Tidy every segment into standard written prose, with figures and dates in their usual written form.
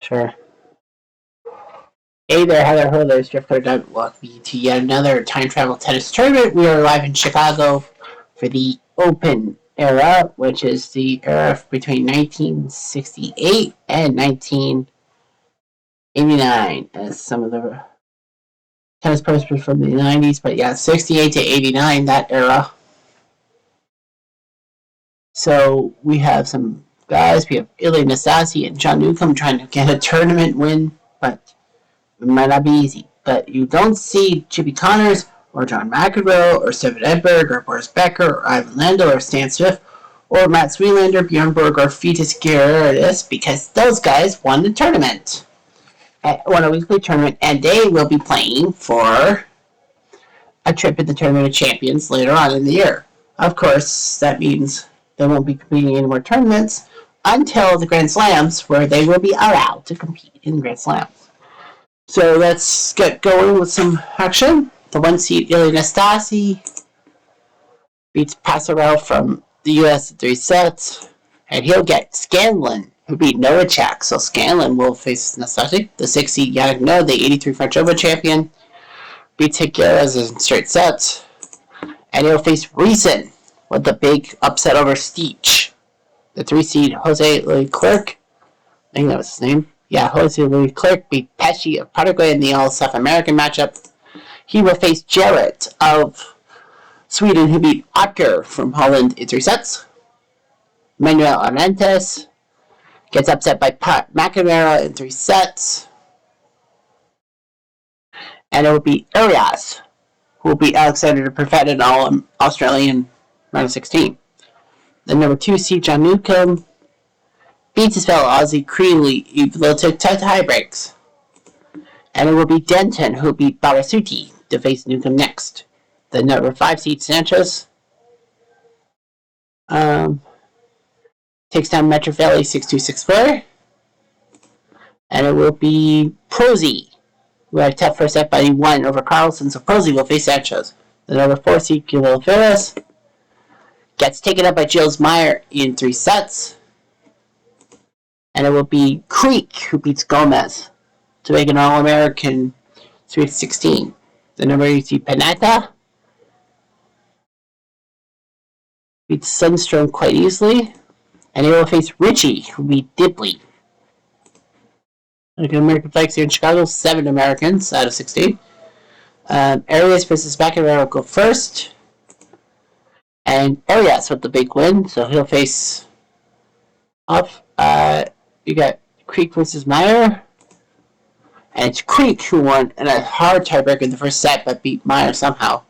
Sure. Hey there, Heather Hurlers, Jeff Cardone. Welcome to yet another time travel tennis tournament. We are live in Chicago for the Open era, which is the era between 1968 and 1989, as some of the tennis posters from the 90s, but yeah, 68 to 89, that era. So we have some guys. We have Ilie Nastase and John Newcombe trying to get a tournament win, but it might not be easy. But you don't see Chippy Connors or John McEnroe or Stefan Edberg or Boris Becker or Ivan Lendl or Stan Smith or Matt Swielander, Bjorn Borg, or Fotis Gerardis because those guys won the tournament. Won a weekly tournament, and they will be playing for a trip in the Tournament of Champions later on in the year. Of course, that means they won't be competing in any more tournaments until the Grand Slams, where they will be allowed to compete in Grand Slams. So let's get going with some action. The one seed Ilie Nastase beats Passarell from the U.S. in 3 sets, and he'll get Scanlon, who beat Novacek. So Scanlon will face Nastase. The 6 seed Yannick Noah, the 83 French Open champion, beats Higueras in straight sets, and he'll face Reason with the big upset over Stich. The 3 seed Jose Leclerc, I think that was his name. Yeah, Jose Leclerc beat Pesci of Paraguay in the All-South American matchup. He will face Jarrett of Sweden, who beat Otter from Holland in 3 sets. Manuel Arantes gets upset by McNamara in 3 sets. And it will be Arias, who will beat Alexander Perfett in All-Australian round of 16. The number 2 seed John Newcombe beats his fellow Aussie Creeley, even though it took tie breaks. And it will be Denton who beat Barasuti to face Newcombe next. The number 5 seed Sanchez takes down Metrovelli 6-2, 6-4. And it will be Prosy, who had a tough first set, but he won over Carlson, so Prosy will face Sanchez. The number 4 seed Kilo Ferris gets taken up by Gilles Meyer in 3 sets. And it will be Creek who beats Gomez to make an All-American Sweet 16. The number 8 seed Panatta beats Sundstrom quite easily. And he will face Richie, who beat Dibley. American flags here in Chicago, 7 Americans out of 16. Arias versus McEnroe will go first. And Arias with the big win, so he'll face off. You got Creek versus Meyer. And it's Creek who won in a hard tiebreaker in the first set, but beat Meyer somehow.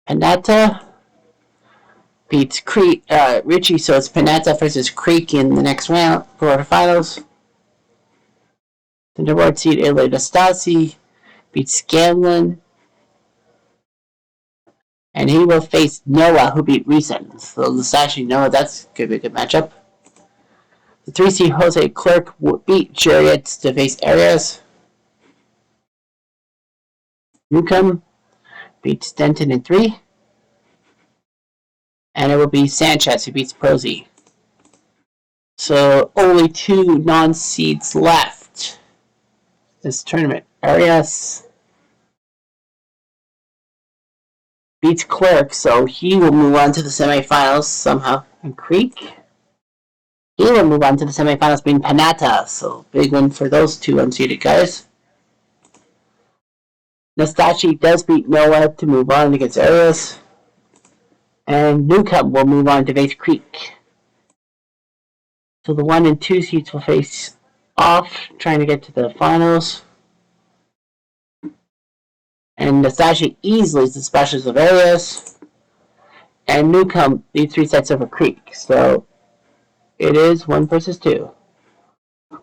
Panatta beats Richie, so it's Panatta versus Creek in the next round, quarterfinals. The number 1 seed Ilie Nastase beats Scanlon. And he will face Noah, who beat Reason. So Nastase Noah, that's going to be a good matchup. The 3 seed Jose Clerc will beat Jarrett to face Arias. Newcombe beats Denton in 3. And it will be Sanchez who beats Prosy. So only 2 non-seeds left this tournament. Arias beats Clerc, so he will move on to the semifinals somehow. And Creek, he will move on to the semifinals being Panatta, so big one for those 2 unseeded guys. Nastase does beat Noah to move on against Arias. And Newcombe will move on to face Creek. So the 1 and 2 seeds will face off, trying to get to the finals. And Nastase easily dispatches of Arias. And Newcombe leads 3 sets over Creek. So it is 1 versus 2.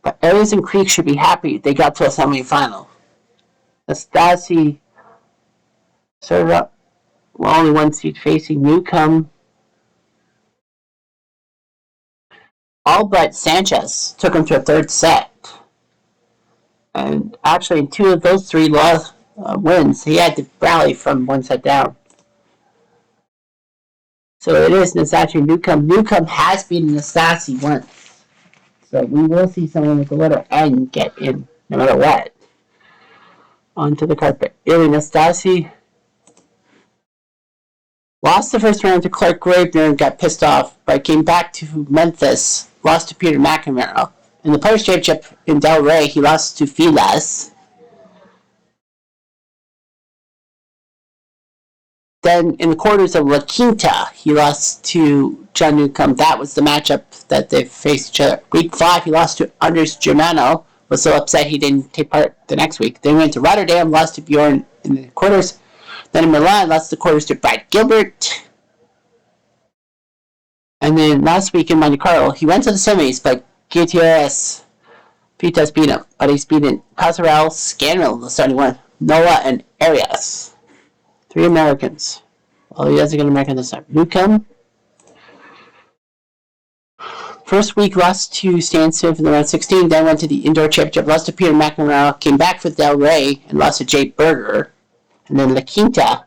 But Arias and Creek should be happy they got to a semifinal. Nastase serve up. Well, only 1 seed facing Newcombe. All but Sanchez took him to a 3rd set. And actually, in 2 of those 3 wins, he had to rally from 1 set down. So it is Nastase Newcombe. Newcombe has beaten Nastase once. So we will see someone with the letter N get in, no matter what, onto the carpet. Ili Nastase lost the first round to Clark Gravener and got pissed off, but came back to Memphis, lost to Peter McNamara. In the Players' Championship in Del Rey, he lost to Filas. Then in the quarters of La Quinta, he lost to John Newcomb. That was the matchup that they faced each other. Week 5, he lost to Anders Germano. Was so upset he didn't take part the next week. Then went to Rotterdam, lost to Bjorn in the quarters. Then in Milan, lost the quarters to Brad Gilbert. And then last week in Monte Carlo, he went to the semis, but Gutierrez Pitas beat him. But he's beaten Casarel, Scanrell, the starting one, Noah, and Arias. 3 Americans. Well, he doesn't get an American this time. Newcomb. First week lost to Stan Smith in the round 16, then went to the indoor championship, lost to Peter McNamara, came back for Del Rey, and lost to Jake Berger. And then La Quinta,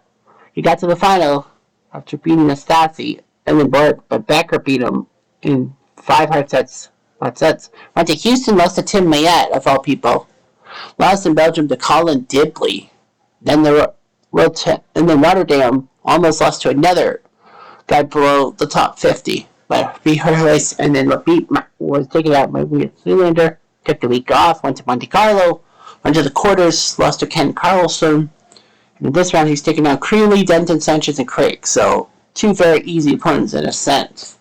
he got to the final after beating Nastase, and then but Becker beat him in 5 hard sets. Went to Houston, lost to Tim Mayette, of all people. Lost in Belgium to Colin Dibley. Then and then Rotterdam almost lost to another guy below the top 50. But beat Hercules, and then was taken out by Zealander. Took the week off, went to Monte Carlo, went to the quarters, lost to Ken Carlson. And in this round, he's taken out Creeley, Denton, Sanchez, and Craig. So 2 very easy opponents in a sense.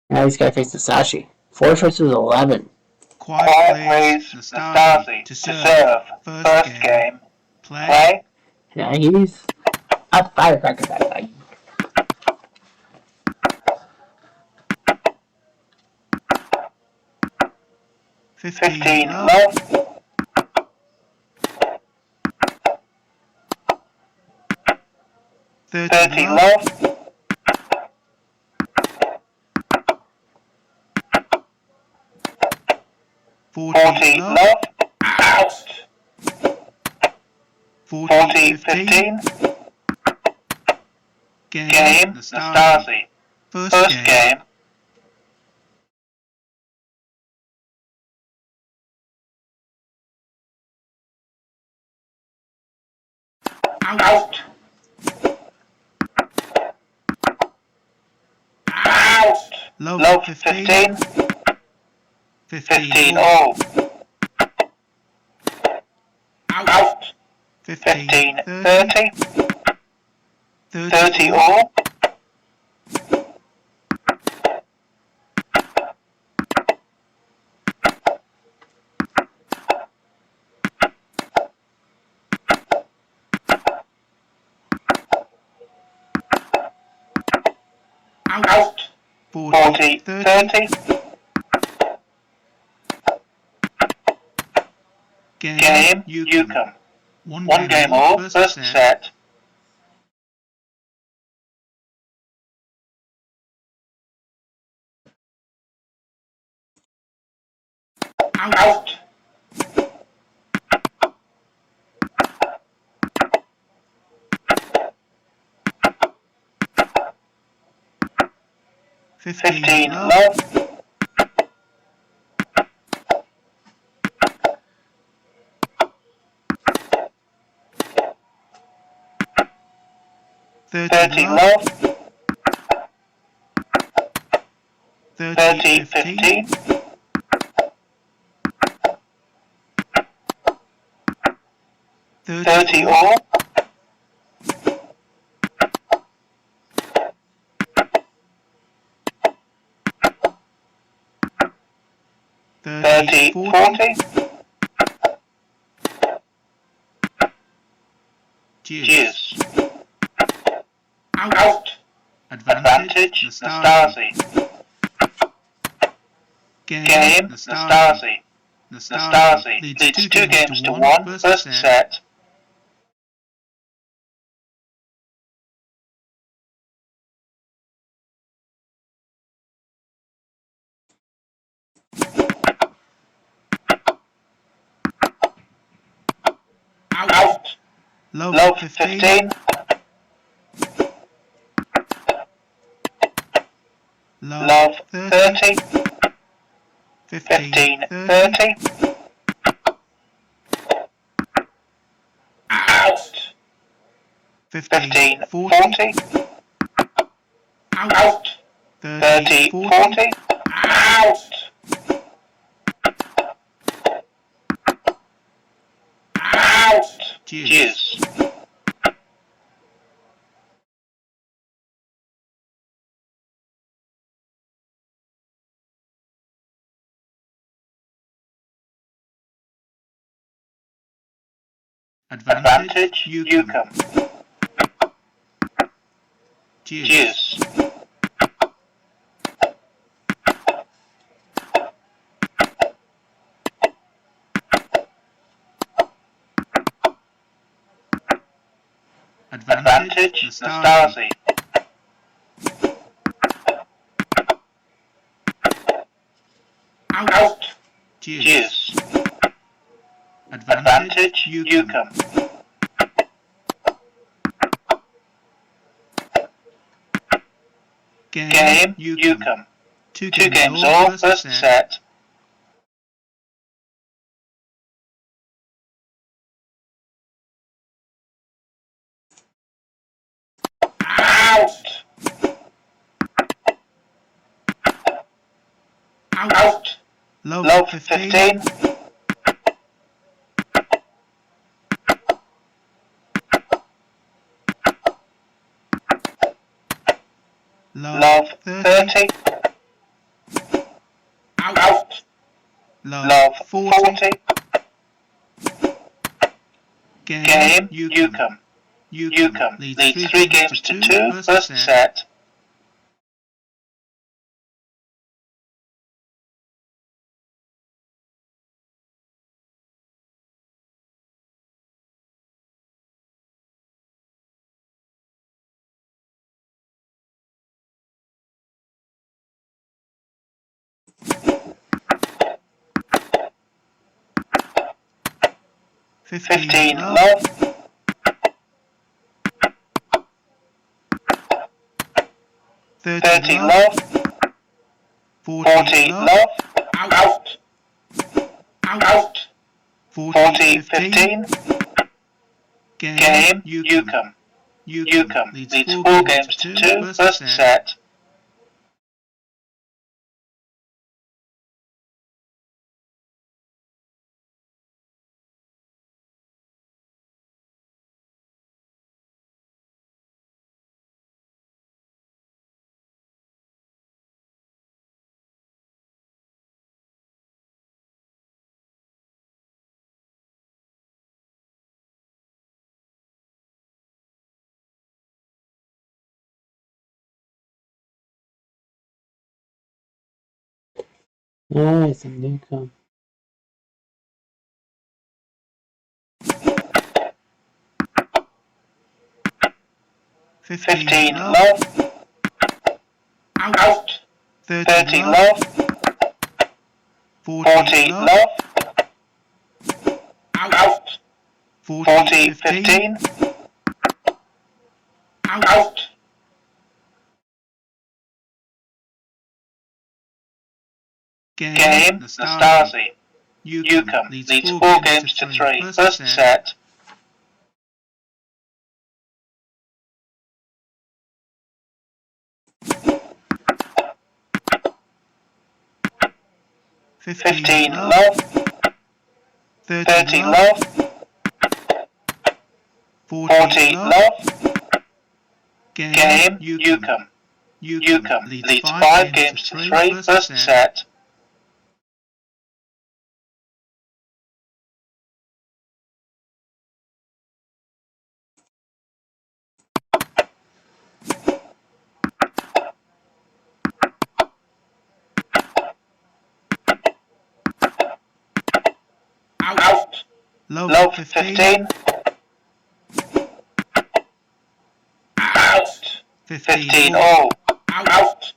Now he's got to face Nastase. 4 versus 11. Quiet plays Nastase to serve. First game. Play. Yeah, he's a firecracker that guy. Fifteen love. 30 love. 40 love. Out. 40 15. Game Nastase. First game. Out. Out. Love 15. 15 all. Out. 15 30. 30 all. Out. 40 30. Game Newcomb. One game all, first set. Out. 15 love. 30 love. 30 15. 30 all. 30 40. Cheers. Out. Advantage Nastase. Game Nastase. Nastase leads 2 games to 1, first set. Out. Love 15. Love 30. 15, 30. Out. 15, 40. Out. 30, 40. Out. Out. Cheers. Advantage, Newcombe. Cheers. Advantage, Nastasi. Out. Cheers. Advantage, Newcombe. Game, Newcombe. 2 games all, first set. Out. Out. Love 15. Love 30. Out. Love 40. Game, Newcombe. Newcombe leads 3 games to 2, first set. Fifteen love. 30 love. 40 love. Out. Out. 40 15. Game, Newcombe. Newcombe leads 4 games to 2, first set. Nice, and Newcombe. 15 love. Out. 30 love. 40 love. Out. 40 15. Out. Game, Nastasi. Newcombe leads 4 games to 3, first set. Fifteen love. 30 love. 40 love. Game, Newcombe. Newcombe leads 5 games to 3, first set. Out. Love 15. Out. 15 all. Out.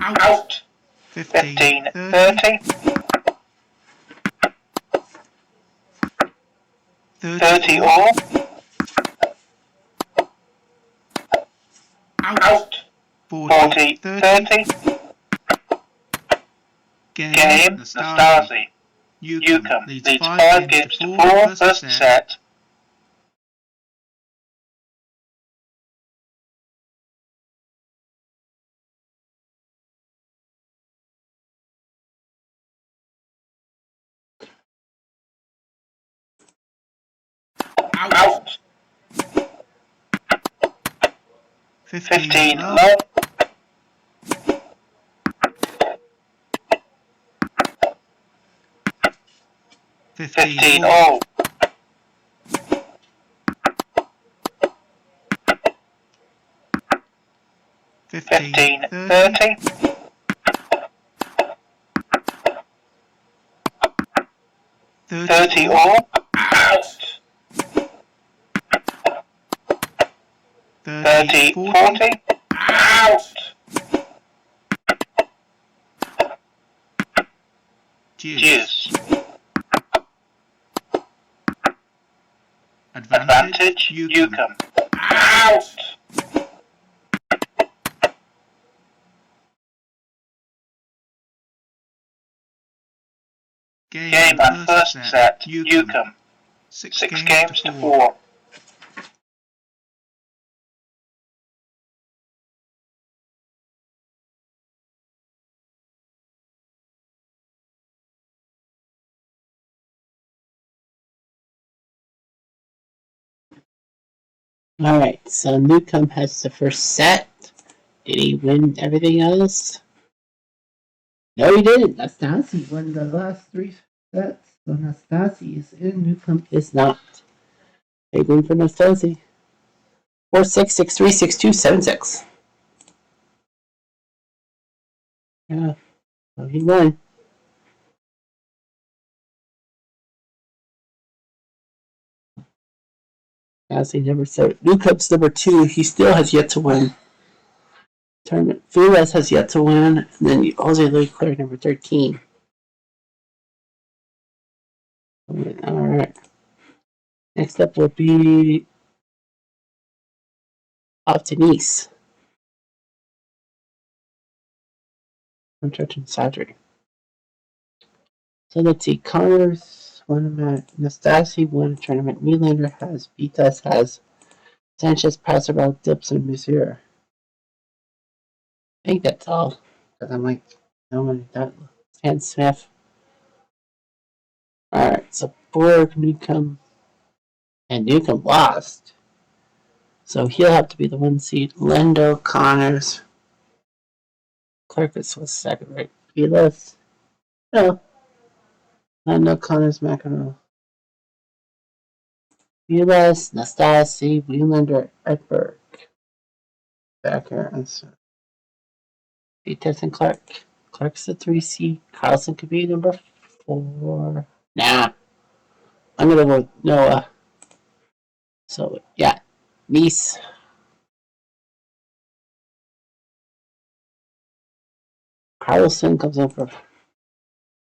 Out. 15 30. 30 all. Out. 40-30. Game, Nastasi. Newcombe leads 5 games to 4 first set. Out. 15 love. 15 all. 15-30. 30 all. Out. 30-40. Out. Deuce. Advantage, Newcombe. Out. Game and first set, Newcombe. 6 games to 4. Alright, so Newcombe has the first set. Did he win everything else? No, he didn't. Nastasi won the last 3 sets. So Nastasi is in. Newcombe is not. Big win for Nastasi. 4-6, 6-3, 6-2, 7-6. Yeah, so he won. Nastasi number 7. Newcombe's number 2. He still has yet to win. Tournament. Fules has yet to win, and then Jose Leclerc number 13. Alright. Next up will be off to Nice. I'm touching Sadri. So let's see. Connors won a match. Nastasi won a tournament. Nylander has. Vitas has. Sanchez, Passerell, Dips, and Monsieur. I think that's all. Because I'm like, no one that. Stan Smith. Alright, so Borg, Newcombe, and Newcombe lost. So he'll have to be the 1 seed. Lendo, Connors. Clarkus was second, right? Vilas. No. Lendo, Connors, McEnroe. Vilas, Nastasi, Wielander, Edberg. Becker, and so. Vitas and Clark. Clark's the 3 seed. Carlson could be number 4. Nah. I'm gonna go with Noah. So, yeah. Nice. Carlson comes in for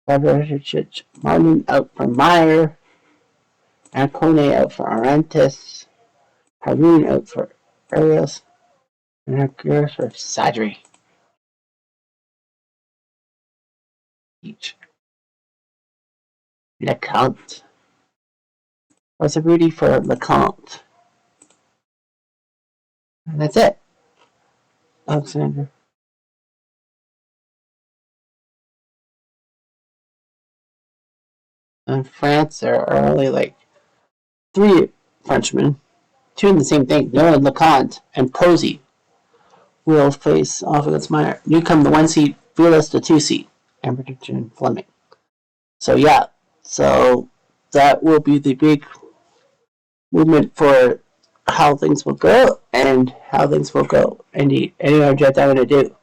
Faberich. Martin out for Meyer. Ancone out for Arantes. Haroon out for Arias. And Aguirre for Sadri. Each. LeCount. What's a Rudy for LeCount? And that's it. Alexander. In France, there are only like 3 Frenchmen. 2 in the same thing. Noah LeCount and Posey will face off against Meyer. Newcombe, the 1 seed. Vilas, the 2 seed. Ambridge and Fleming. So, yeah. So, that will be the big movement for how things will go and how things will go. Any object I'm going to do.